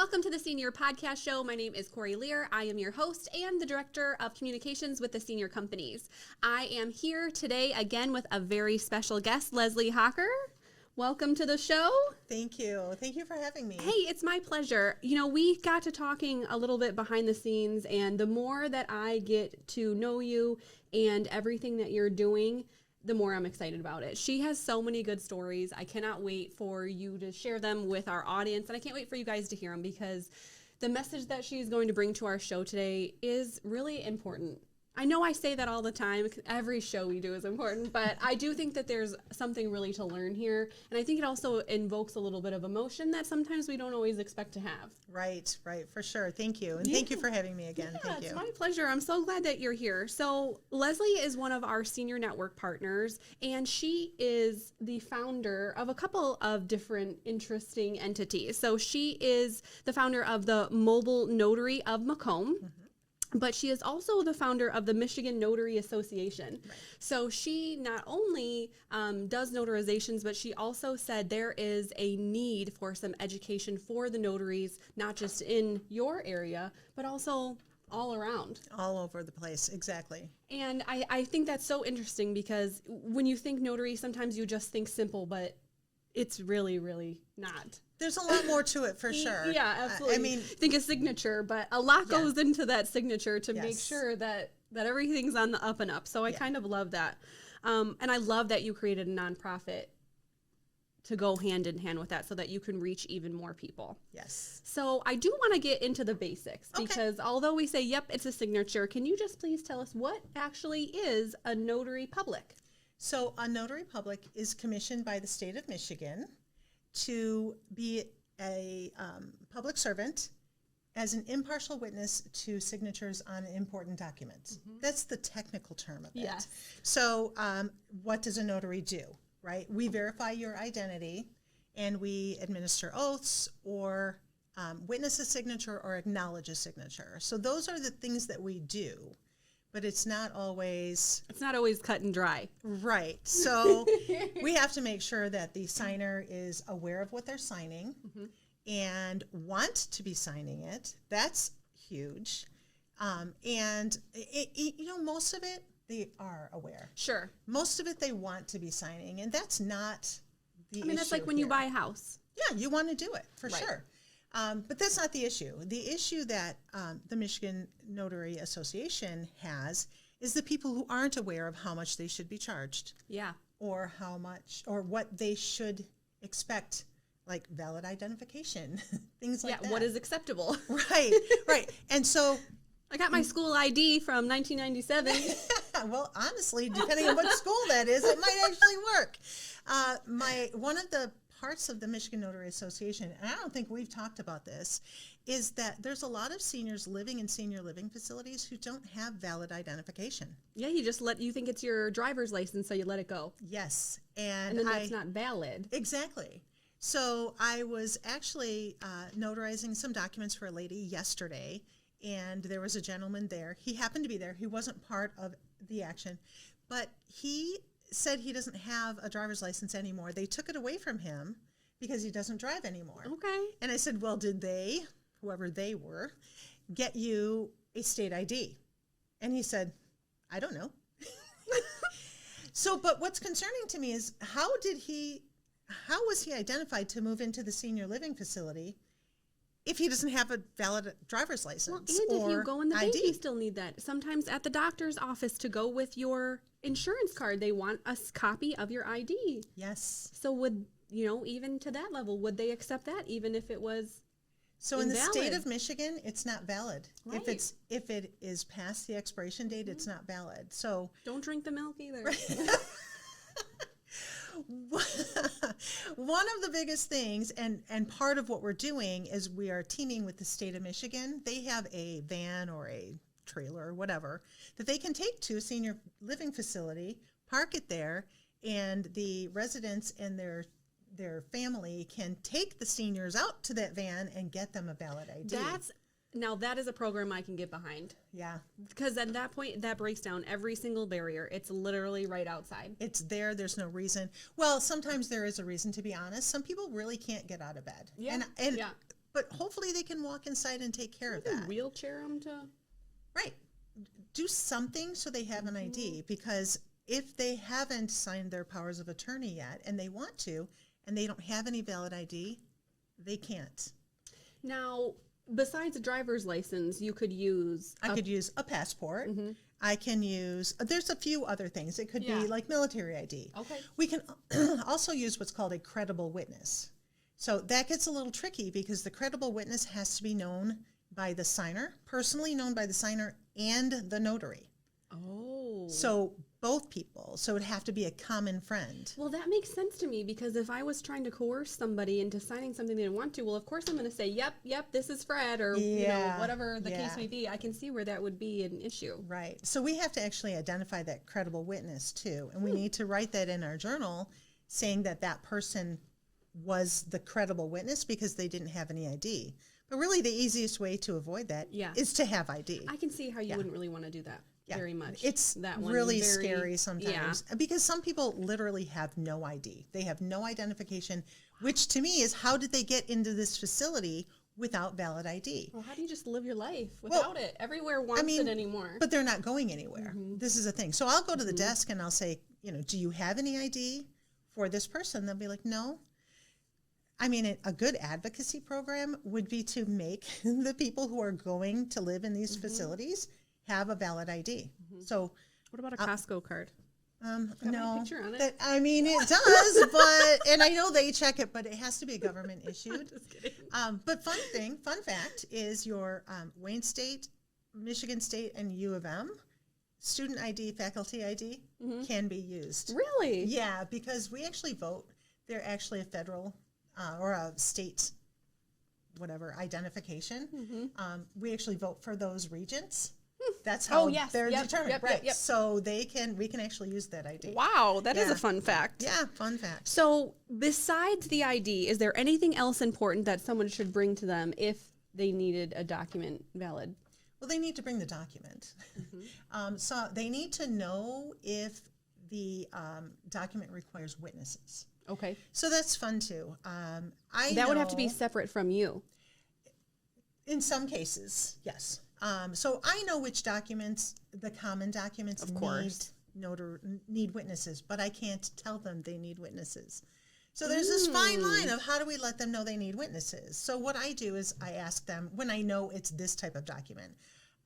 Welcome to the Senior Podcast Show. My name is Corey Lear. I am your host and the Director of Communications with the Senior Companies. I am here today again with a very special guest, Leslie Hocker. Welcome to the show. Thank you. Thank you for having me. Hey, it's my pleasure. You know, we got to talking a little bit behind the scenes, and the more that I get to know you and everything that you're doing, the more I'm excited about it. She has so many good stories. I cannot wait for you to share them with our audience, and I can't wait for you guys to hear them because the message that she's going to bring to our show today is really important. I know I say that all the time. Every show we do is important, but I do think that there's something really to learn here, and I think it also invokes a little bit of emotion that sometimes we don't always expect to have. Right, for sure. Thank you. And thank you for having me again. Thank you. It's my pleasure. I'm so glad that you're here. So Leslie is one of our senior network partners, and she is the founder of a couple of different interesting entities. So she is the founder of the Mobile Notary of Macomb. Mm-hmm. But she is also the founder of the Michigan Notary Association. Right. So she not only does notarizations, but she also said there is a need for some education for the notaries, not just in your area, but also all around. All over the place, exactly. And I think that's so interesting because when you think notary, sometimes you just think simple, but it's really, really not. There's a lot more to it for sure. Yeah, absolutely. I mean, think a signature, but a lot goes into that signature to make sure that everything's on the up and up. So I kind of love that. And I love that you created a nonprofit to go hand in hand with that so that you can reach even more people. Yes. So I do want to get into the basics because although we say, yep, it's a signature, can you just please tell us what actually is a notary public? So a notary public is commissioned by the state of Michigan to be a public servant as an impartial witness to signatures on important documents. Mm-hmm. That's the technical term of it. Yes. So what does a notary do, right? We verify your identity and we administer oaths or witness a signature or acknowledge a signature. So those are the things that we do. But it's not always cut and dry. Right. So we have to make sure that the signer is aware of what they're signing and want to be signing it. That's huge. And, most of it, they are aware. Sure. Most of it they want to be signing, and that's not the issue. That's like when you buy a house. Yeah, you want to do it, for sure. But that's not the issue. The issue that the Michigan Notary Association has is the people who aren't aware of how much they should be charged. Yeah. Or how much, or what they should expect, like valid identification, things like that. Yeah, what is acceptable. Right. And so I got my school ID from 1997. Well, honestly, depending on what school that is, it might actually work. One of the parts of the Michigan Notary Association, and I don't think we've talked about this, is that there's a lot of seniors living in senior living facilities who don't have valid identification. Yeah, you think it's your driver's license, so you let it go. Yes. And then that's not valid. Exactly. So I was actually notarizing some documents for a lady yesterday, and there was a gentleman there. He happened to be there. He wasn't part of the action, but he said he doesn't have a driver's license anymore. They took it away from him because he doesn't drive anymore. Okay. And I said, well, did they, whoever they were, get you a state ID? And he said, I don't know. But what's concerning to me is how was he identified to move into the senior living facility if he doesn't have a valid driver's license? Well, and if you go in the bank, you still need that. Sometimes at the doctor's office to go with your insurance card, they want a copy of your ID. Yes. So would, even to that level, would they accept that even if it was invalid? In the state of Michigan, it's not valid. Right. If it is past the expiration date, it's not valid. So don't drink the milk either. One of the biggest things, and part of what we're doing is we are teaming with the state of Michigan. They have a van or a trailer or whatever that they can take to a senior living facility, park it there, and the residents and their family can take the seniors out to that van and get them a valid ID. Now that is a program I can get behind. Yeah. Because at that point, that breaks down every single barrier. It's literally right outside. It's there. There's no reason. Well, sometimes there is a reason, to be honest. Some people really can't get out of bed. Yeah. And but hopefully they can walk inside and take care of that. Wheelchair them to. Right. Do something so they have an ID, because if they haven't signed their powers of attorney yet and they want to, and they don't have any valid ID, they can't. Now, besides a driver's license, you could use... I could use a passport. Mm-hmm. I can use, there's a few other things. It could be like military ID. Okay. We can also use what's called a credible witness. So that gets a little tricky because the credible witness has to be known by the signer, personally known by the signer and the notary. Oh. So both people. So it'd have to be a common friend. Well, that makes sense to me, because if I was trying to coerce somebody into signing something they didn't want to, well, of course I'm going to say, yep, this is Fred, or you know, whatever the case may be. I can see where that would be an issue. Right. So we have to actually identify that credible witness too. And we need to write that in our journal, saying that that person was the credible witness because they didn't have any ID. But really the easiest way to avoid that is to have ID. I can see how you wouldn't really want to do that. Very much. It's that one really scary sometimes because some people literally have no ID. They have no identification, which to me is, how did they get into this facility without valid ID? Well, how do you just live your life without it? Everywhere wants it anymore. But they're not going anywhere. This is the thing. So I'll go to the desk and I'll say, do you have any ID for this person? They'll be like, no. I mean, a good advocacy program would be to make the people who are going to live in these facilities have a valid ID. So what about a Costco card? No, picture on it? I mean, it does, but, and I know they check it, but it has to be a government issued. Just kidding. But fun fact is your Wayne State, Michigan State, and U of M student ID, faculty ID can be used. Really? Yeah, because we actually vote. They're actually a federal or a state, whatever, identification. We actually vote for those regents. That's how they're determined, right? So we can actually use that ID. Wow, that is a fun fact. Yeah, fun fact. So besides the ID, is there anything else important that someone should bring to them if they needed a document valid? Well, they need to bring the document. So they need to know if the document requires witnesses. Okay. So that's fun too. That would have to be separate from you. In some cases, yes. So I know which documents, the common documents, need witnesses, but I can't tell them they need witnesses. So there's this fine line of how do we let them know they need witnesses. So what I do is I ask them, when I know it's this type of document,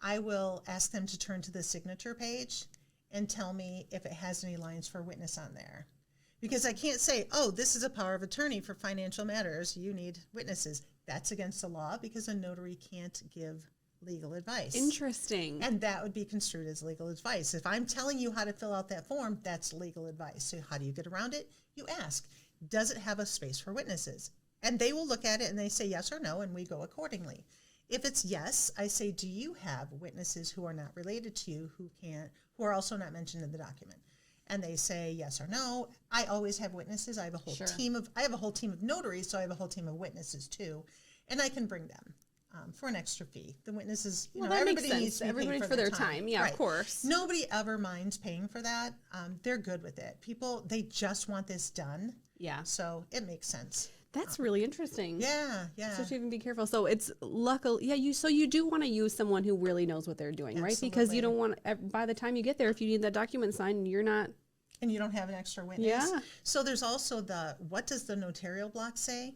I will ask them to turn to the signature page and tell me if it has any lines for witness on there. Because I can't say, oh, this is a power of attorney for financial matters, you need witnesses. That's against the law because a notary can't give legal advice. Interesting. And that would be construed as legal advice. If I'm telling you how to fill out that form, that's legal advice. So how do you get around it? You ask, does it have a space for witnesses? And they will look at it and they say yes or no, and we go accordingly. If it's yes, I say, do you have witnesses who are not related to you, who are also not mentioned in the document? And they say yes or no. I always have witnesses. I have a whole team of notaries, so I have a whole team of witnesses too, and I can bring them for an extra fee. The witnesses, everybody needs to be paid for their time. Yeah, right. Of course. Nobody ever minds paying for that. They're good with it. People, they just want this done. Yeah. So it makes sense. That's really interesting. Yeah. So to even be careful. So it's luckily, you do want to use someone who really knows what they're doing, right? Because you don't want, by the time you get there, if you need that document signed, you're not. And you don't have an extra witness. Yeah. So there's also what does the notarial block say?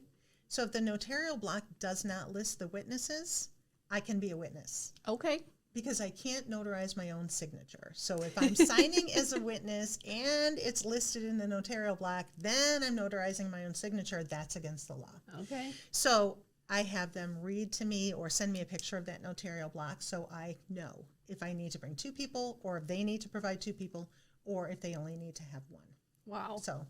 So if the notarial block does not list the witnesses, I can be a witness. Okay. Because I can't notarize my own signature. So if I'm signing as a witness and it's listed in the notarial block, then I'm notarizing my own signature. That's against the law. Okay. So I have them read to me or send me a picture of that notarial block so I know if I need to bring two people or if they need to provide two people or if they only need to have one. Wow. So,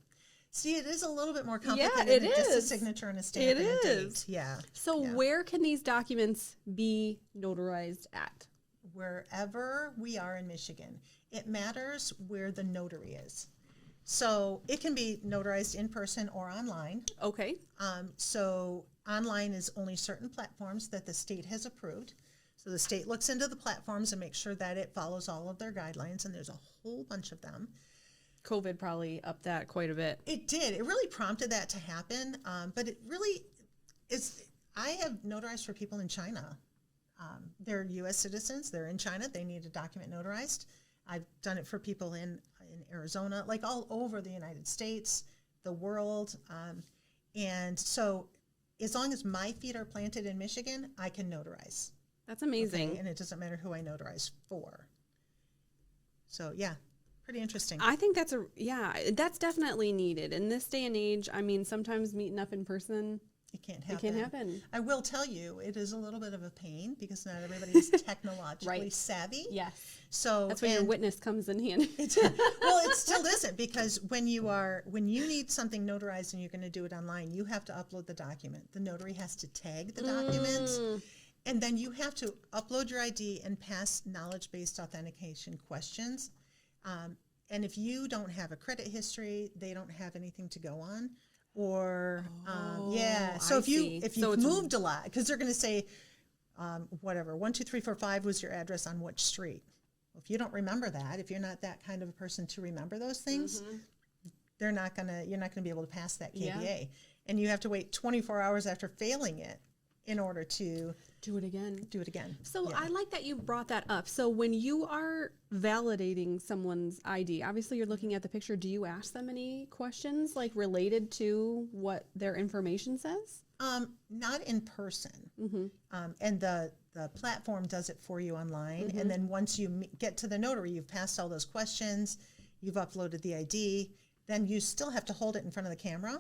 see, it is a little bit more complicated than just a signature and a stamp and a date. Yeah. So where can these documents be notarized at? Wherever we are in Michigan. It matters where the notary is. So it can be notarized in person or online. Okay. So online is only certain platforms that the state has approved. So the state looks into the platforms and makes sure that it follows all of their guidelines, and there's a whole bunch of them. COVID probably upped that quite a bit. It did. It really prompted that to happen, but it really is. I have notarized for people in China. They're U.S. citizens. They're in China. They need a document notarized. I've done it for people in Arizona, like all over the United States, the world. And so as long as my feet are planted in Michigan, I can notarize. That's amazing. Okay? And it doesn't matter who I notarize for. So, yeah, pretty interesting. I think that's definitely needed. In this day and age, I mean, sometimes meeting up in person, it can't happen. It can't happen. I will tell you, it is a little bit of a pain because not everybody is technologically savvy. Yes. So that's where your witness comes in handy. Well, it still isn't, because when you need something notarized and you're going to do it online, you have to upload the document. The notary has to tag the documents, and then you have to upload your ID and pass knowledge-based authentication questions. And if you don't have a credit history, they don't have anything to go on. Or so if you've moved a lot, because they're going to say whatever 1, 2, 3, 4, 5 was your address on which street. Well, if you don't remember that, if you're not that kind of a person to remember those things, you're not gonna be able to pass that KBA, and you have to wait 24 hours after failing it in order to do it again. So I like that you brought that up. So when you are validating someone's ID, obviously you're looking at the picture. Do you ask them any questions like related to what their information says? Not in person. And the platform does it for you online. And then once you get to the notary, you've passed all those questions, you've uploaded the ID, then you still have to hold it in front of the camera,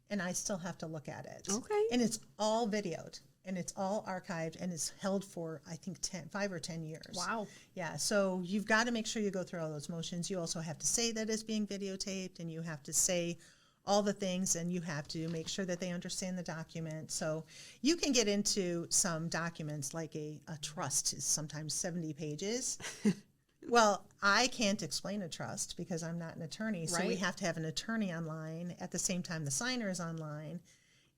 and I still have to look at it. Okay. And it's all videoed. And it's all archived, and it's held for, I think, 5 or 10 years. Wow. Yeah, so you've got to make sure you go through all those motions. You also have to say that it's being videotaped, and you have to say all the things, and you have to make sure that they understand the document. So you can get into some documents, like a trust is sometimes 70 pages. Well, I can't explain a trust because I'm not an attorney, so we have to have an attorney online at the same time the signer is online.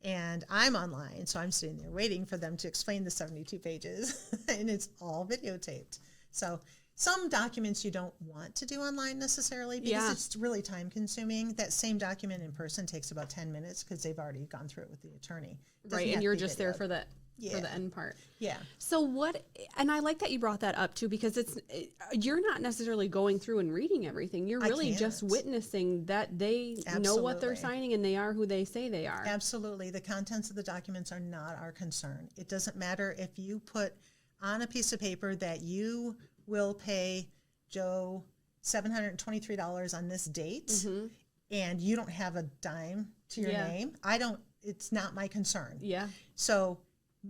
And I'm online, so I'm sitting there waiting for them to explain the 72 pages, and it's all videotaped. So some documents you don't want to do online necessarily because it's really time-consuming. That same document in person takes about 10 minutes because they've already gone through it with the attorney. Right, and you're just there for the end part. Yeah. So and I like that you brought that up too, because you're not necessarily going through and reading everything. You're really just witnessing that they know what they're signing and they are who they say they are. Absolutely. The contents of the documents are not our concern. It doesn't matter if you put on a piece of paper that you will pay Joe $723 on this date and you don't have a dime to your name. It's not my concern. Yeah. So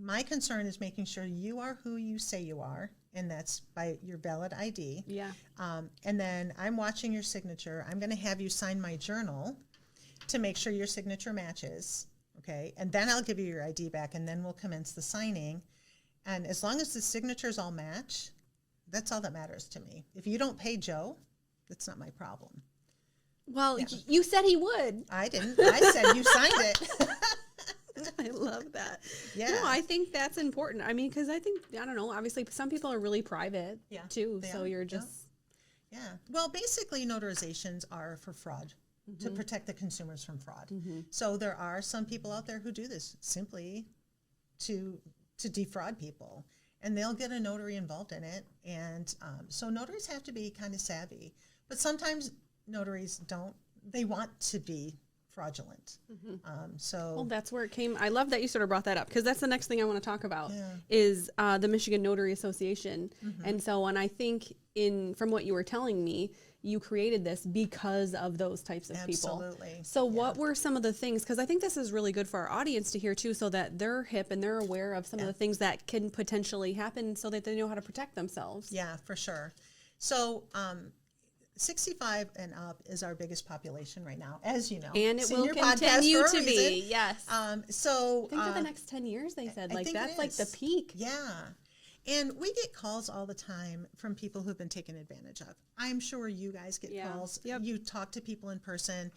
my concern is making sure you are who you say you are, and that's by your valid ID. Yeah. And then I'm watching your signature. I'm going to have you sign my journal to make sure your signature matches, okay? And then I'll give you your ID back, and then we'll commence the signing. And as long as the signatures all match, that's all that matters to me. If you don't pay Joe, that's not my problem. Well, you said he would. I didn't. I said you signed it. I love that. Yeah. No, I think that's important. I mean, because I don't know, obviously some people are really private too. So you're just. Yeah. Well, basically notarizations are for fraud, to protect the consumers from fraud. So there are some people out there who do this simply to defraud people, and they'll get a notary involved in it. And so notaries have to be kind of savvy, but sometimes notaries don't, they want to be fraudulent. Well, that's where it came. I love that you sort of brought that up, because that's the next thing I want to talk about is the Michigan Notary Association. And so, and I think from what you were telling me, you created this because of those types of people. Absolutely. So what were some of the things, because I think this is really good for our audience to hear too, so that they're hip and they're aware of some of the things that can potentially happen so that they know how to protect themselves. Yeah, for sure. So 65 and up is our biggest population right now, as you know. And it will continue to be, yes. So I think for the next 10 years, they said, like, that's like the peak. Yeah. And we get calls all the time from people who've been taken advantage of. I'm sure you guys get calls. Yep. You talk to people in person,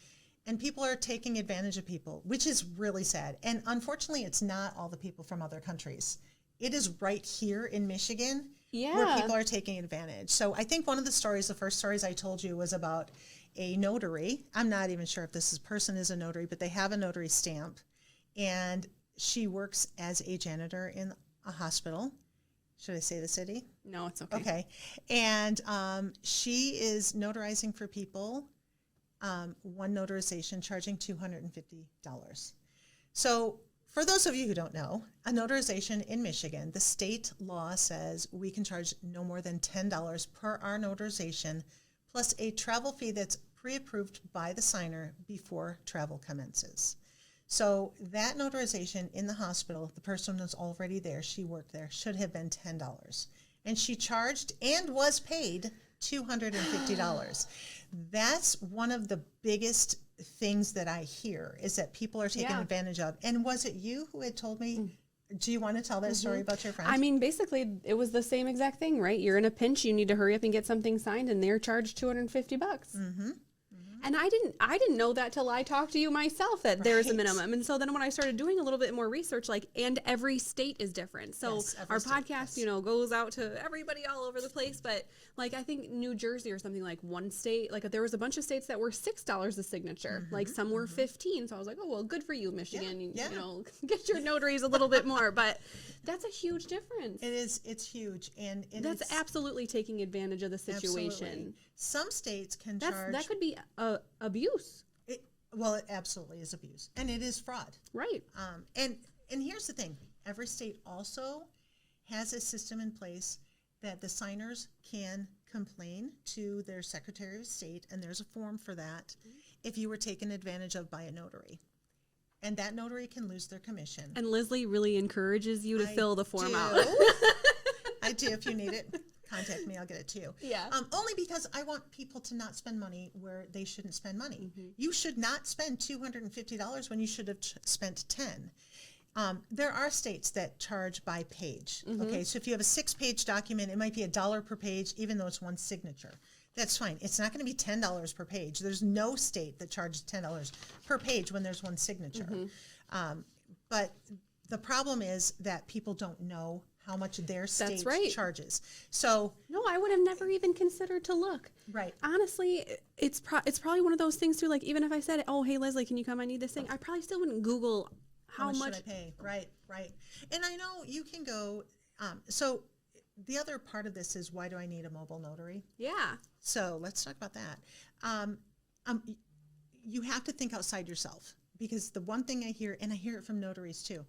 and people are taking advantage of people, which is really sad. And unfortunately, it's not all the people from other countries. It is right here in Michigan where people are taking advantage. So I think one of the first stories I told you was about a notary. I'm not even sure if this person is a notary, but they have a notary stamp. And she works as a janitor in a hospital. Should I say the city? No, it's okay. Okay. And she is notarizing for people, one notarization, charging $250. So for those of you who don't know, a notarization in Michigan, the state law says we can charge no more than $10 per our notarization, plus a travel fee that's pre-approved by the signer before travel commences. So that notarization in the hospital, the person was already there, she worked there, should have been $10. And she charged and was paid $250. That's one of the biggest things that I hear, is that people are taking advantage of. And was it you who had told me, do you want to tell that story about your friend? I mean, basically, it was the same exact thing, right? You're in a pinch, you need to hurry up and get something signed, and they're charged $250. Mm-hmm. And I didn't know that till I talked to you myself, that there's a minimum. And so then when I started doing a little bit more research, and every state is different. So our podcast, goes out to everybody all over the place. But I think New Jersey or something, one state, there was a bunch of states that were $6 a signature. Some were 15. So I was like, oh, well, good for you, Michigan. Get your notaries a little bit more. But that's a huge difference. It is. It's huge. And that's absolutely taking advantage of the situation. Absolutely. Some states can charge. That could be abuse. It absolutely is abuse. And it is fraud. Right. And here's the thing. Every state also has a system in place that the signers can complain to their Secretary of State, and there's a form for that, if you were taken advantage of by a notary. And that notary can lose their commission. And Leslie really encourages you to fill the form out. I do. If you need it, contact me. I'll get it to you. Yeah. Only because I want people to not spend money where they shouldn't spend money. Mm-hmm. You should not spend $250 when you should have spent $10. There are states that charge by page. Mm-hmm. Okay, so if you have a 6-page document, it might be $1 per page, even though it's one signature. That's fine. It's not going to be $10 per page. There's no state that charges $10 per page when there's one signature. Mm-hmm. But the problem is that people don't know how much their state charges. So no, I would have never even considered to look. Right. Honestly, it's probably one of those things too. Even if I said, "Oh, hey Leslie, can you come? I need this thing," I probably still wouldn't Google how much should I pay. Right. And I know you can go. So the other part of this is, why do I need a mobile notary? Yeah. So let's talk about that. You have to think outside yourself, because the one thing I hear, and I hear it from notaries too,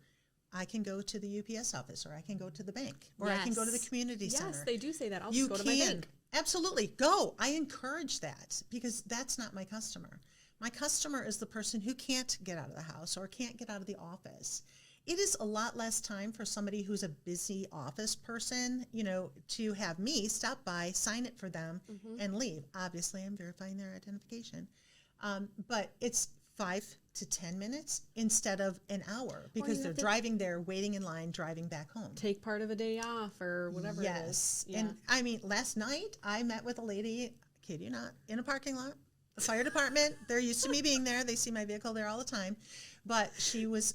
I can go to the UPS office, or I can go to the bank, or I can go to the community center. Yes, they do say that. I'll just go to my bank. Absolutely. Go. I encourage that, because that's not my customer. My customer is the person who can't get out of the house or can't get out of the office. It is a lot less time for somebody who's a busy office person, to have me stop by, sign it for them, and leave. Obviously, I'm verifying their identification. But it's 5 to 10 minutes instead of an hour, because they're driving there, waiting in line, driving back home. Take part of a day off or whatever it is. Yeah. And I mean, last night I met with a lady, kid you not, in a parking lot. The fire department, they're used to me being there. They see my vehicle there all the time. But she was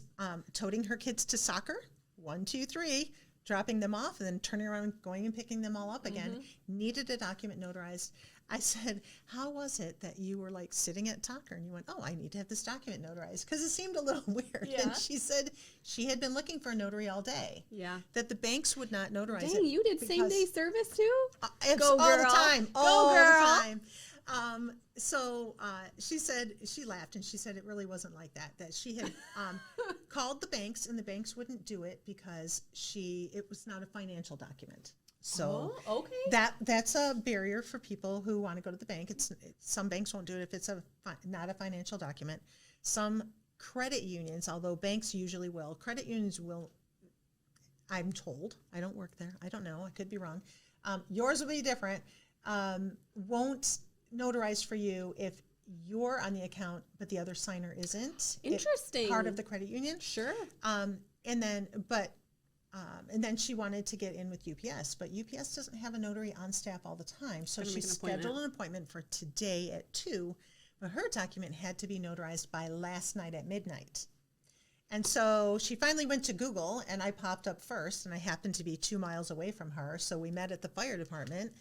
toting her kids to soccer, 1, 2, 3, dropping them off, and then turning around, going and picking them all up again. Needed a document notarized. I said, how was it that you were sitting at Hocker and you went, oh, I need to have this document notarized? Because it seemed a little weird. Yeah. And she said she had been looking for a notary all day. Yeah. That the banks would not notarize it. Dang, you did same-day service too? Go, girl. All the time. All the time. So she said, she laughed, and she said it really wasn't like that, that she had called the banks, and the banks wouldn't do it because it was not a financial document. So that's a barrier for people who want to go to the bank. Some banks won't do it if it's not a financial document. Some credit unions, although banks usually will, credit unions will, I'm told, I don't work there, I don't know, I could be wrong. Yours will be different. Won't notarize for you if you're on the account but the other signer isn't. Interesting. Part of the credit union. Sure. And then she wanted to get in with UPS, but UPS doesn't have a notary on staff all the time. So she scheduled an appointment for today at 2, but her document had to be notarized by last night at midnight. And so she finally went to Google, and I popped up first, and I happened to be 2 miles away from her. So we met at the fire department.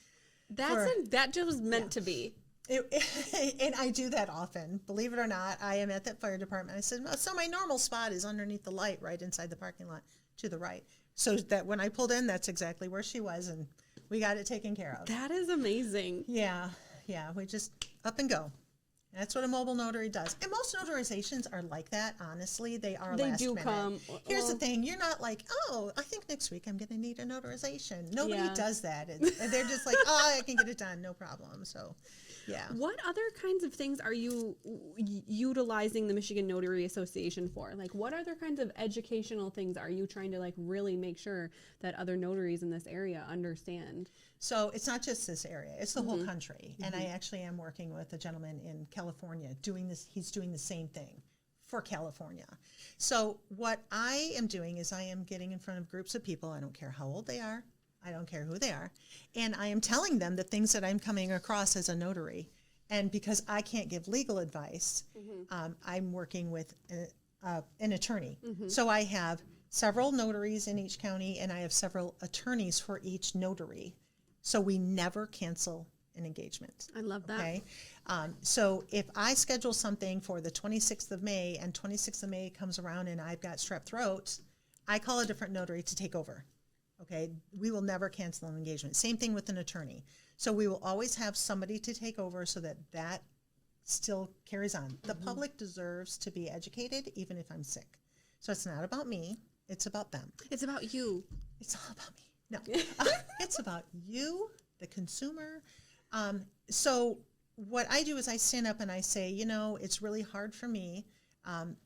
That just was meant to be. And I do that often. Believe it or not, I am at that fire department. I said, so my normal spot is underneath the light right inside the parking lot to the right. So that when I pulled in, that's exactly where she was, and we got it taken care of. That is amazing. Yeah, we just up and go. That's what a mobile notary does. And most notarizations are like that, honestly. They are They last do minute. come. Here's the thing. You're not like, oh, I think next week I'm going to need a notarization. Nobody Yeah. does that. They're just like, oh, I can get it done. No problem. So, yeah. What other kinds of things are you utilizing the Michigan Notary Association for? Like, what other kinds of educational things are you trying to, like, really make sure that other notaries in this area understand? So it's not just this area, it's the whole country. And I actually am working with a gentleman in California doing this. He's doing the same thing for California. So what I am doing is I am getting in front of groups of people. I don't care how old they are. I don't care who they are. And I am telling them the things that I'm coming across as a notary. And because I can't give legal advice, I'm working with an attorney. So I have several notaries in each county, and I have several attorneys for each notary. So we never cancel an engagement. I love that. Okay. So if I schedule something for the 26th of May and 26th of May comes around and I've got strep throat, I call a different notary to take over. Okay. We will never cancel an engagement. Same thing with an attorney. So we will always have somebody to take over so that that still carries on. The public deserves to be educated even if I'm sick. So it's not about me. It's about them. It's about you. It's all about me. No, it's about you, the consumer. So what I do is I stand up and I say, it's really hard for me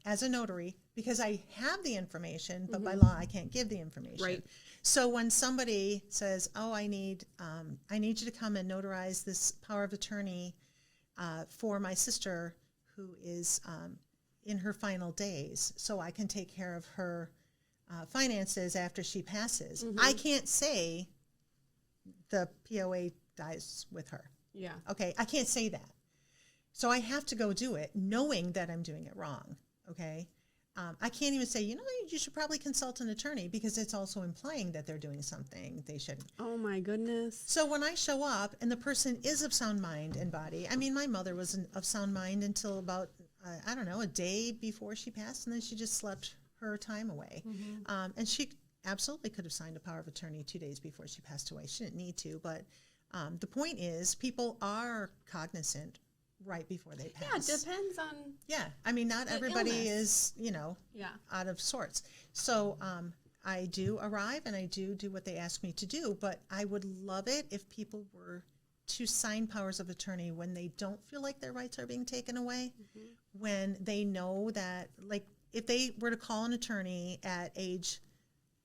as a notary because I have the information, but by law I can't give the information. Right. So when somebody says, "Oh, I need you to come and notarize this power of attorney for my sister who is in her final days, so I can take care of her." Finances after she passes. I can't say the POA dies with her. Yeah. Okay, I can't say that. So I have to go do it knowing that I'm doing it wrong. Okay, I can't even say, you should probably consult an attorney because it's also implying that they're doing something they shouldn't. Oh my goodness. So when I show up and the person is of sound mind and body, I mean, my mother was of sound mind until about, a day before she passed, and then she just slept her time away. And she absolutely could have signed a power of attorney 2 days before she passed away. She didn't need to, but the point is people are cognizant right before they pass. Yeah, it depends on. Yeah, I mean, not everybody illness. is, out of sorts. So I do arrive and I do what they ask me to do, but I would love it if people were to sign powers of attorney when they don't feel like their rights are being taken away, when they know that, like, if they were to call an attorney at age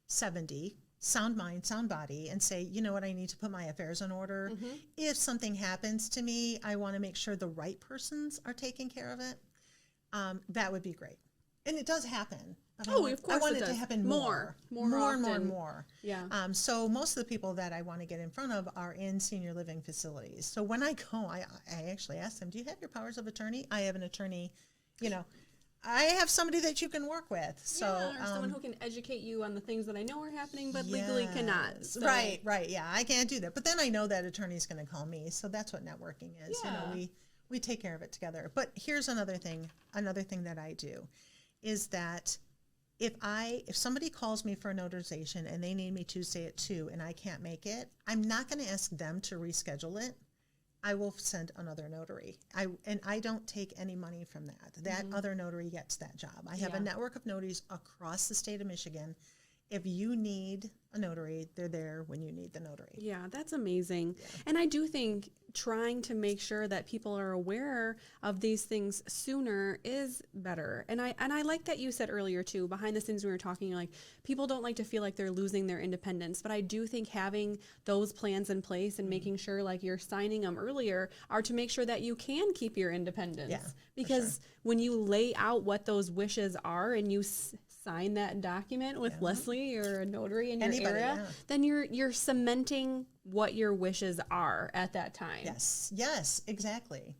70, sound mind, sound body, and say, you know what, I need to put my affairs in order. If something happens to me, I want to make sure the right persons are taking care of it. That would be great. And it does happen. But Of course I want it does. to happen more often. and more. Yeah. So most of the people that I want to get in front of are in senior living facilities. So when I go, I actually ask them, do you have your powers of attorney? I have an attorney, I have somebody that you can work with. So or someone who can educate you on the things that I know are happening, but legally cannot. So. Right. Yeah, I can't do that. But then I know that attorney's going to call me. So that's what networking is. Yeah. We take care of it together. But here's another thing that I do is that if somebody calls me for a notarization and they need me Tuesday at 2 and I can't make it, I'm not going to ask them to reschedule it. I will send another notary. I don't take any money from that. That other notary gets that job. I have a network of notaries across the state of Michigan. If you need a notary, they're there when you need the notary. Yeah, that's amazing. Yeah. And I do think trying to make sure that people are aware of these things sooner is better. And I like that you said earlier too, behind the scenes we were talking, like, people don't like to feel like they're losing their independence, but I do think having those plans in place and making sure like you're signing them earlier are to make sure that you can keep your independence. Yeah, because when you lay out what those wishes are and you sign that document with Leslie or a notary in your area, then you're cementing what your wishes are at that time. Yes, exactly.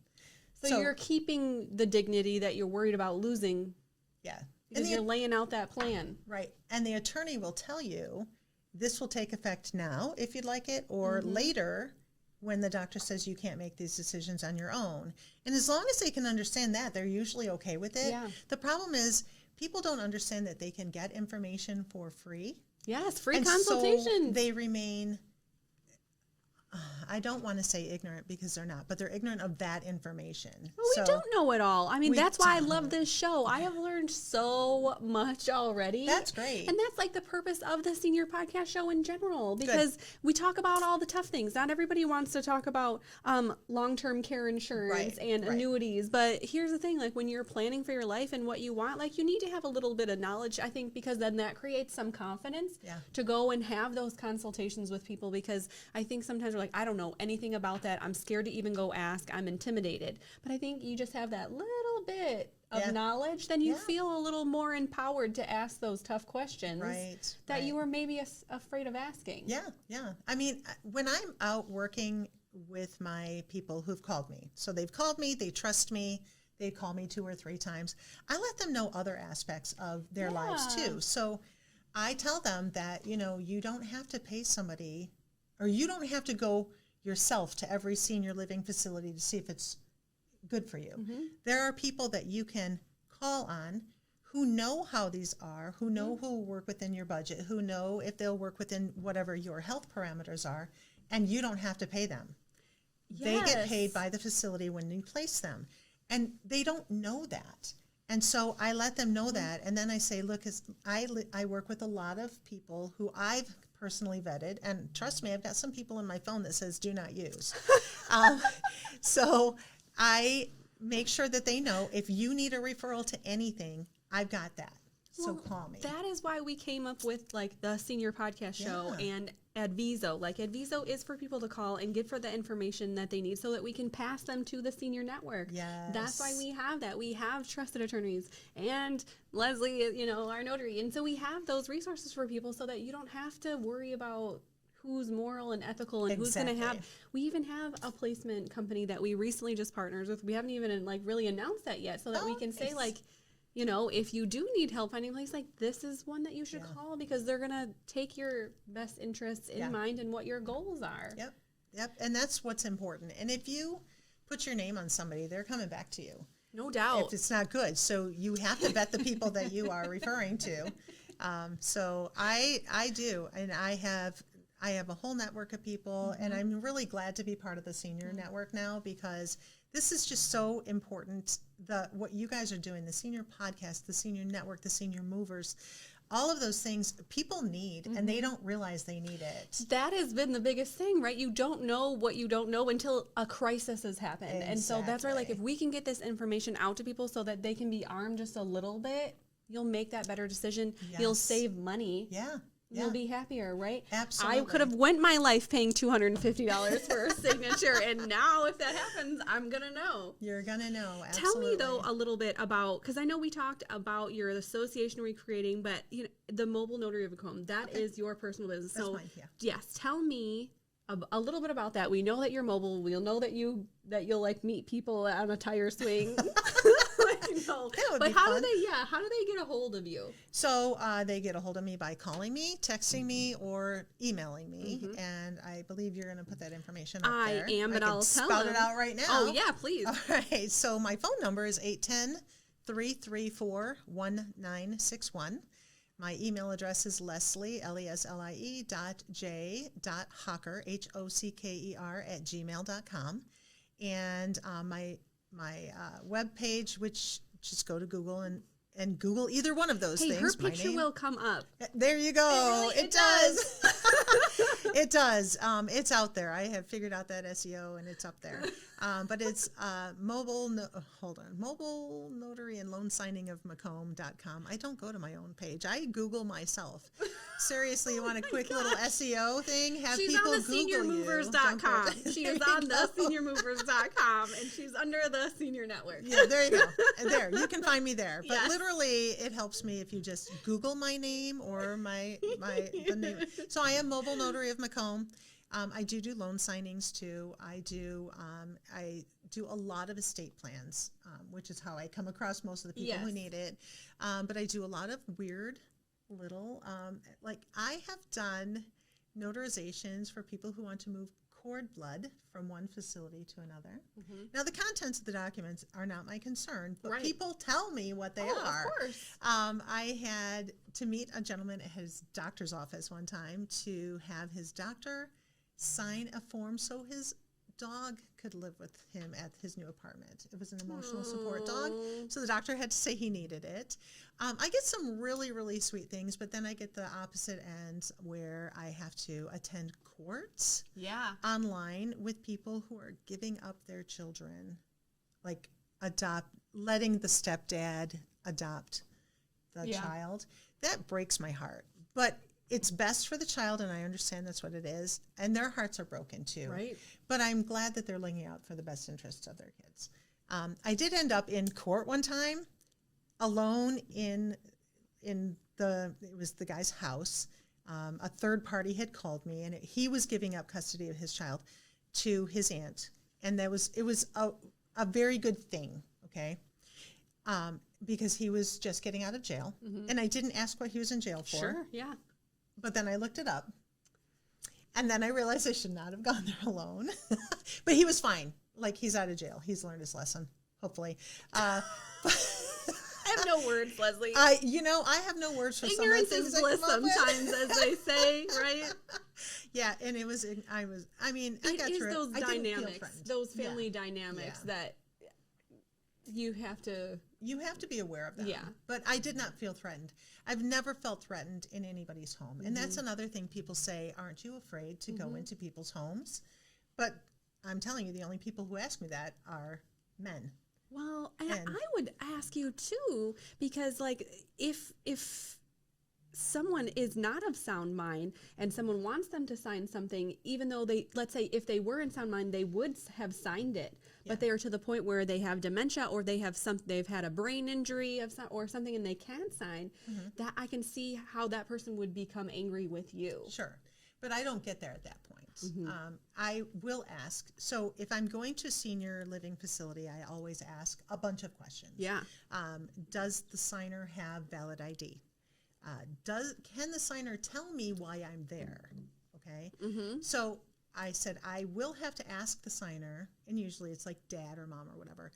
So you're keeping the dignity that you're worried about losing. Yeah. Because you're laying out that plan. Right. And the attorney will tell you, this will take effect now if you'd like it, or later when the doctor says you can't make these decisions on your own. And as long as they can understand that, they're usually okay with it. Yeah. The problem is people don't understand that they can get information for free. Yes, free and consultation. So they remain, I don't want to say ignorant because they're not, but they're ignorant of that information. Well, we don't know it all. I mean, that's why I don't. love this show. I have learned so much already. That's great. And that's like the purpose of the senior podcast show in general, because we talk about all the tough things. Not everybody wants to talk about long-term care insurance and annuities. But here's the thing, like when you're planning for your life and what you want, like you need to have a little bit of knowledge, I think, because then that creates some confidence to go and have those consultations with people, because I think sometimes we're like, I don't know anything about that. I'm scared to even go ask. I'm intimidated. But I think you just have that little bit of knowledge, then you feel a little more empowered to ask those tough questions that you were maybe afraid of asking. Yeah. I mean, when I'm out working with my people who've called me, so they've called me, they trust me, they call me 2 or 3 times, I let them know other aspects of their lives too. So I tell them that, you don't have to pay somebody, or you don't have to go yourself to every senior living facility to see if it's good for you. There are people that you can call on who know how these are, who know who will work within your budget, who know if they'll work within whatever your health parameters are, and you don't have to pay them. They get paid by the facility when you place them, and they don't know that. And so I let them know that, and then I say, look, I work with a lot of people who I've personally vetted, and trust me, I've got some people in my phone that says do not use. So I make sure that they know if you need a referral to anything, I've got that. So call me. That is why we came up with like the senior podcast show and Adviso. Like Adviso is for people to call and get for the information that they need so that we can pass them to the senior network. Yes. That's why we have that. We have trusted attorneys and Leslie, our notary. And so we have those resources for people so that you don't have to worry about who's moral and ethical and who's going to have. We even have a placement company that we recently just partnered with. We haven't even really announced that yet, so that we can say if you do need help finding a place, this is one that you should call, because they're going to take your best interests in mind and what your goals are. Yep. And that's what's important. And if you put your name on somebody, they're coming back to you. No doubt. If it's not good. So you have to vet the people that you are referring to. So I do. And I have a whole network of people, and I'm really glad to be part of the senior network now, because this is just so important. What you guys are doing, the senior podcast, the senior network, the senior movers, all of those things people need, and they don't realize they need it. That has been the biggest thing, right? You don't know what you don't know until a crisis has happened. Exactly. And so that's why, if we can get this information out to people so that they can be armed just a little bit, you'll make that better decision. Yes. You'll save money. You'll be happier, right? Absolutely. I could have went my life paying $250 for a signature, and now if that happens, I'm going to know. You're going to know, absolutely. Tell me, though, a little bit about, because I know we talked about your association recreating, but the Mobile Notary of Macomb, that is your personal business. That's so, mine, yes, tell me a little bit about that. We know that you're mobile. We'll know that you'll meet people on a tire swing. But how do they get a hold of you? So they get a hold of me by calling me, texting me, or emailing me. And I believe you're going to put that information up there. I am, but I'll spout it out right now. Oh, yeah, please. All right. So my phone number is 810-334-1961. My email address is Leslie, Leslie, .j.hocker, HOCKER, @gmail.com. And my web page, which just go to Google and Google either one of those things. Her picture will come up. There you go. It does. It does. It's out there. I have figured out that SEO, and it's up there. But it's Mobile Notary and Loan Signing of Macomb.com. I don't go to my own page. I Google myself. Seriously, you want a quick little SEO thing? She's people on the seniormovers.com. She is on the seniormovers.com, and she's under the senior network. Yeah, there you go. And there, you can find me there. But literally, it helps me if you just Google my name or the name. So I am Mobile Notary of Macomb. I do loan signings too. I do a lot of estate plans, which is how I come across most of the people who need it. But I do a lot of weird little, I have done notarizations for people who want to move cord blood from one facility to another. Now, the contents of the documents are not my concern, but people tell me what they are. Of course. I had to meet a gentleman at his doctor's office one time to have his doctor sign a form so his dog could live with him at his new apartment. It was an emotional support dog, so the doctor had to say he needed it. I get some really, really sweet things, but then I get the opposite end where I have to attend courts online with people who are giving up their children, like letting the stepdad adopt the child. That breaks my heart. But it's best for the child, and I understand that's what it is, and their hearts are broken too. Right. But I'm glad that they're looking out for the best interests of their kids. I did end up in court one time, alone it was the guy's house. A third party had called me, and he was giving up custody of his child to his aunt, and it was a very good thing. Okay. Because he was just getting out of jail, and I didn't ask what he was in jail for. Sure. Yeah. But then I looked it up, and then I realized I should not have gone there alone. But he was fine. Like, he's out of jail. He's learned his lesson, hopefully. I have no words, Leslie. I have no words for ignorance some of the things is bliss sometimes, as they say, right? Yeah, and I got through those it. dynamics, those family dynamics that you have to be aware of them. Yeah. But I did not feel threatened. I've never felt threatened in anybody's home. And that's another thing people say, aren't you afraid to go into people's homes? But I'm telling you, the only people who ask me that are men. Well, and I would ask you too, because like if someone is not of sound mind and someone wants them to sign something, even though let's say if they were in sound mind, they would have signed it, but they are to the point where they have dementia or they've had a brain injury or something and they can't sign, that I can see how that person would become angry with you. Sure. But I don't get there at that point. I will ask. So if I'm going to a senior living facility, I always ask a bunch of questions. Yeah. Does the signer have valid ID? Can the signer tell me why I'm there? Okay. So I said, I will have to ask the signer, and usually it's like dad or mom or whatever,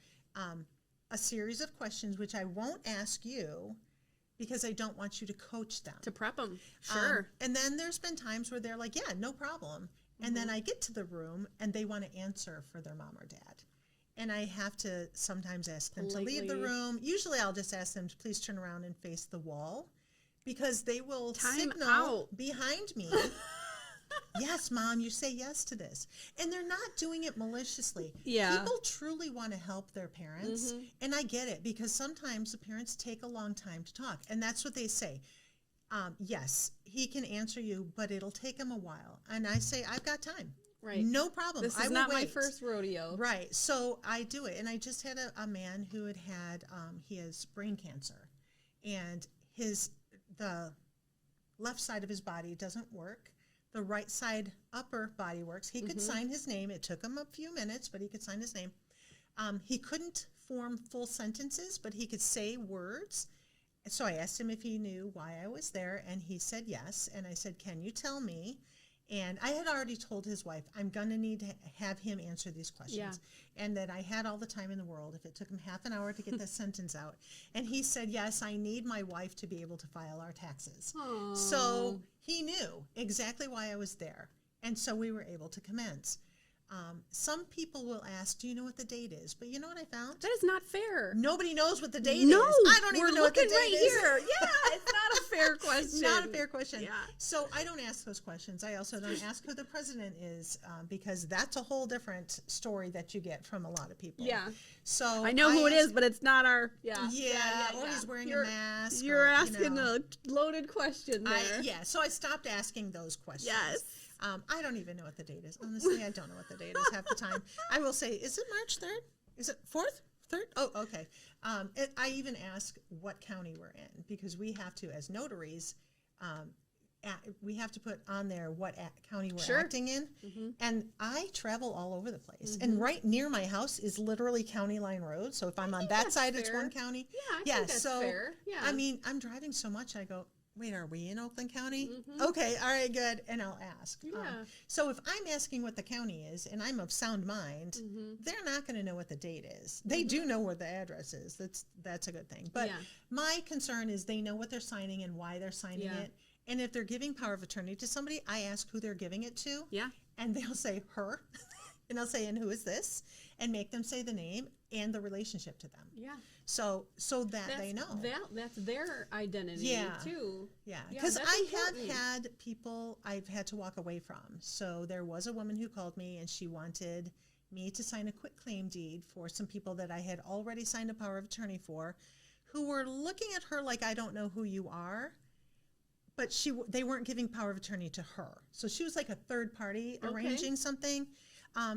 a series of questions, which I won't ask you because I don't want you to coach them. To prep them. Sure. And then there's been times where they're like, yeah, no problem. And then I get to the room and they want to answer for their mom or dad. And I have to sometimes ask them to leave the room. Usually I'll just ask them to please turn around and face the wall, because they will signal behind me. Yes, Mom, you say yes to this. And they're not doing it maliciously. Yeah. People truly want to help their parents. And I get it, because sometimes the parents take a long time to talk. And that's what they say. Yes, he can answer you, but it'll take him a while. And I say, I've got time. Right. No problem. This is not my first rodeo. Right. So I do it. And I just had a man who he has brain cancer. And the left side of his body doesn't work. The right side upper body works. He could sign his name. It took him a few minutes, but he could sign his name. He couldn't form full sentences, but he could say words. So I asked him if he knew why I was there, and he said yes. And I said, can you tell me? And I had already told his wife, I'm going to need to have him answer these questions. Yeah. And that I had all the time in the world if it took him half an hour to get that sentence out. And he said, yes, I need my wife to be able to file our taxes. Aww. So he knew exactly why I was there. And so we were able to commence. Some people will ask, do you know what the date is? But you know what I found? That is not fair. Nobody knows what the date is. I don't even know what the date right is. Here. Yeah, it's not a fair question. Not a fair question. Yeah. So I don't ask those questions. I also don't ask who the president is, because that's a whole different story that you get from a lot of people. Yeah. So I know who it is, but it's not our. Yeah. Or he's wearing a mask. You're asking a loaded question there. So I stopped asking those questions. Yes. I don't even know what the date is. Honestly, I don't know what the date is half the time. I will say, is it March 3rd? Is it 4th? 3rd? Oh, okay. I even ask what county we're in, because we have to, as notaries, we have to put on there what county we're acting in. And I travel all over the place. And right near my house is literally County Line Road. So if I'm on that side, it's one county. Yeah, I think that's fair. Yeah. I mean, I'm driving so much, I go, wait, are we in Oakland County? Mm-hmm. Okay, all right, good. And I'll ask. Yeah. So if I'm asking what the county is and I'm of sound mind, Mm-hmm. they're not going to know what the date is. They do know where the address is. That's a good thing. But Yeah. my concern is they know what they're signing and why they're signing it. And if they're giving power of attorney to somebody, I ask who they're giving it to. Yeah. And they'll say her. And I'll say, and who is this? And make them say the name and the relationship to them. Yeah. So that they know. That's their identity too. Yeah, Yeah, because that's I have important. had people I've had to walk away from. So there was a woman who called me and she wanted me to sign a quitclaim deed for some people that I had already signed a power of attorney for, who were looking at her like, I don't know who you are. But they weren't giving power of attorney to her. So she was like a third party arranging something.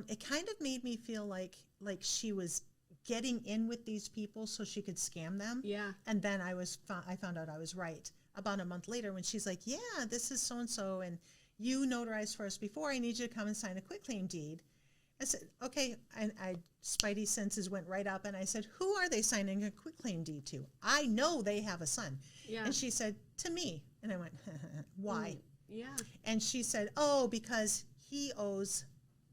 It kind of made me feel like she was getting in with these people so she could scam them. Yeah. And then I found out I was right about a month later when she's like, yeah, this is so-and-so, and you notarized for us before. I need you to come and sign a quitclaim deed. I said, okay. And Spidey senses went right up, and I said, who are they signing a quitclaim deed to? I know they have a son. Yeah. And she said, to me. And I went, why? Yeah. And she said, oh, because he owes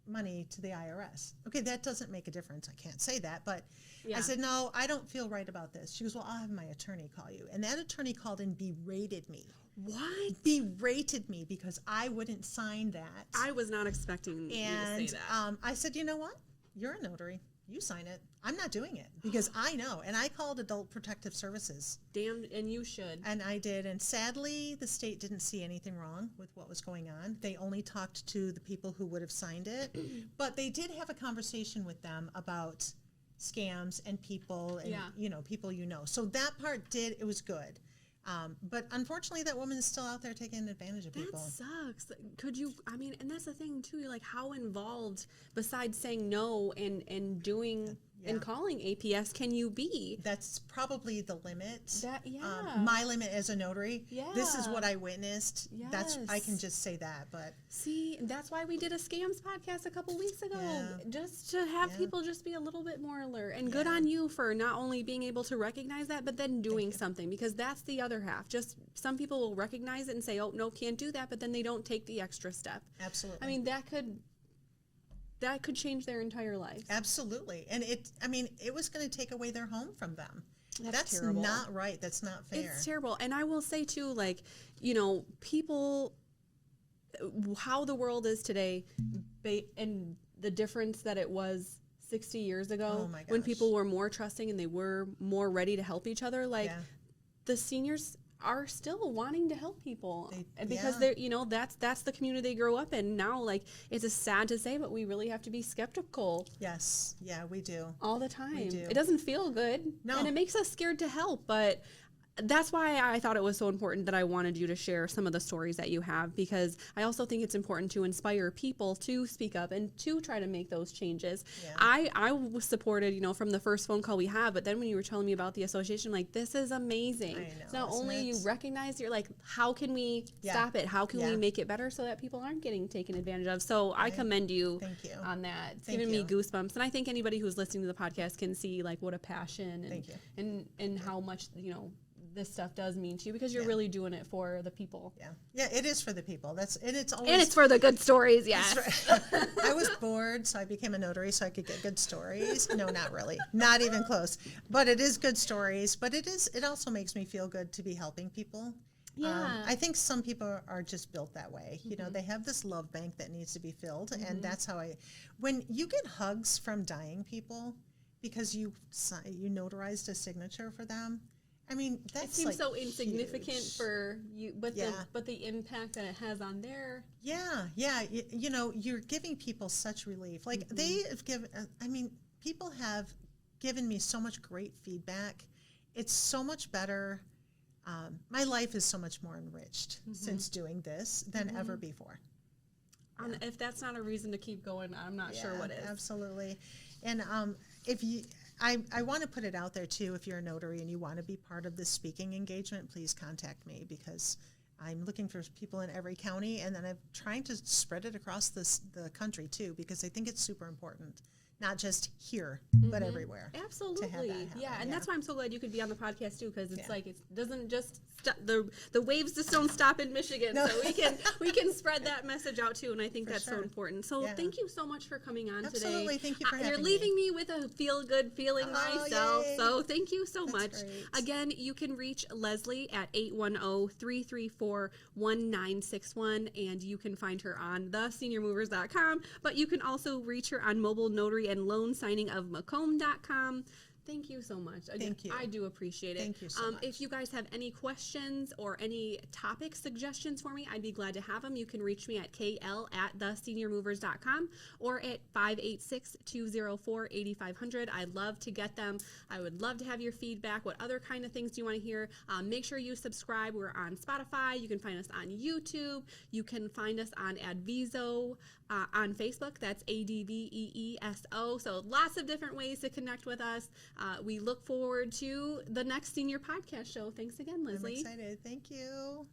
money to the IRS. Okay, that doesn't make a difference. I can't say that. But I said, no, I don't feel right about this. She goes, well, I'll have my attorney call you. And that attorney called and berated me. What? Berated me because I wouldn't sign that. I was not expecting you to say that. I said, you know what? You're a notary. You sign it. I'm not doing it because I know. And I called Adult Protective Services. Damn, and you should. And I did. And sadly, the state didn't see anything wrong with what was going on. They only talked to the people who would have signed it. But they did have a conversation with them about scams and people and, people you know. So that part it was good. But unfortunately, that woman is still out there taking advantage of people. That sucks. Could you, and that's the thing too, like how involved besides saying no and doing and calling APS can you be? That's probably the limit. My limit as a notary. Yeah. This is what I witnessed. Yes. I can just say that. But see, that's why we did a scams podcast a couple weeks ago, just to have people just be a little bit more alert. And good on you for not only being able to recognize that, but then doing something, because that's the other half. Just some people will recognize it and say, "Oh no, can't do that," but then they don't take the extra step. Absolutely. That could change their entire life. Absolutely. And it was going to take away their home from them. That's terrible. Not right. That's not fair. It's terrible. And I will say too, people, how the world is today and the difference that it was 60 years ago when people were more trusting and they were more ready to help each other. The seniors are still wanting to help people because they're that's the community they grow up in. Now it's sad to say, but we really have to be skeptical. Yes, we do all the time. We do. It doesn't feel good, and it makes us scared to help, but that's why I thought it was so important that I wanted you to share some of the stories that you have, because I also think it's important to inspire people to speak up and to try to make those changes. I was supported, from the first phone call we had, but then when you were telling me about the association, this is amazing. I know, it's not only you recognize, you're like, how can we stop it? How can we make it better so that people aren't getting taken advantage of? So I commend you, on that. It's giving me goosebumps. And I think anybody who's listening to the podcast can see what a passion and how much, this stuff does mean to you, because you're really doing it for the people. Yeah, it is for the people. It's for the good stories. Yes. I was bored, so I became a notary so I could get good stories. No, not really, not even close. But it is good stories. But it also makes me feel good to be helping people. Yeah. I think some people are just built that way. They have this love bank that needs to be filled, and that's how when you get hugs from dying people because you notarized a signature for them. That seems so insignificant huge. For you, but the impact that it has on their you're giving people such relief. They have given. People have given me so much great feedback. It's so much better. My life is so much more enriched since doing this than ever before. If that's not a reason to keep going, I'm not sure what is. Absolutely, and if you. I want to put it out there, too, if you're a notary and you want to be part of this speaking engagement, please contact me, because I'm looking for people in every county, and then I'm trying to spread it across the country, too, because I think it's super important. not just here, but everywhere. Absolutely. To have that happen. Yeah, and that's why I'm so glad you could be on the podcast too, because it's like it doesn't just the waves just don't stop in Michigan, so we can spread that message out too, and I think that's so important. So thank you so much for coming on today. Absolutely, thank you for having me. You're leaving me with a feel good feeling myself, yay. so thank you so That's much. great. Again, you can reach Leslie at 810-334-1961, and you can find her on theseniormovers.com, but you can also reach her on Mobile Notary and Loan Signing of Macomb.com. Thank you so much. Thank you. I do appreciate it. Thank you so much. If you guys have any questions or any topic suggestions for me, I'd be glad to have them. You can reach me at kl@theseniormovers.com or at 586-204-8500. I'd love to get them. I would love to have your feedback. What other kind of things do you want to hear? Make sure you subscribe. We're on Spotify. You can find us on YouTube. You can find us on Adviso. On Facebook, that's ADVEESO. So lots of different ways to connect with us. We look forward to the next senior podcast show. Thanks again, Leslie. I'm excited. Thank you.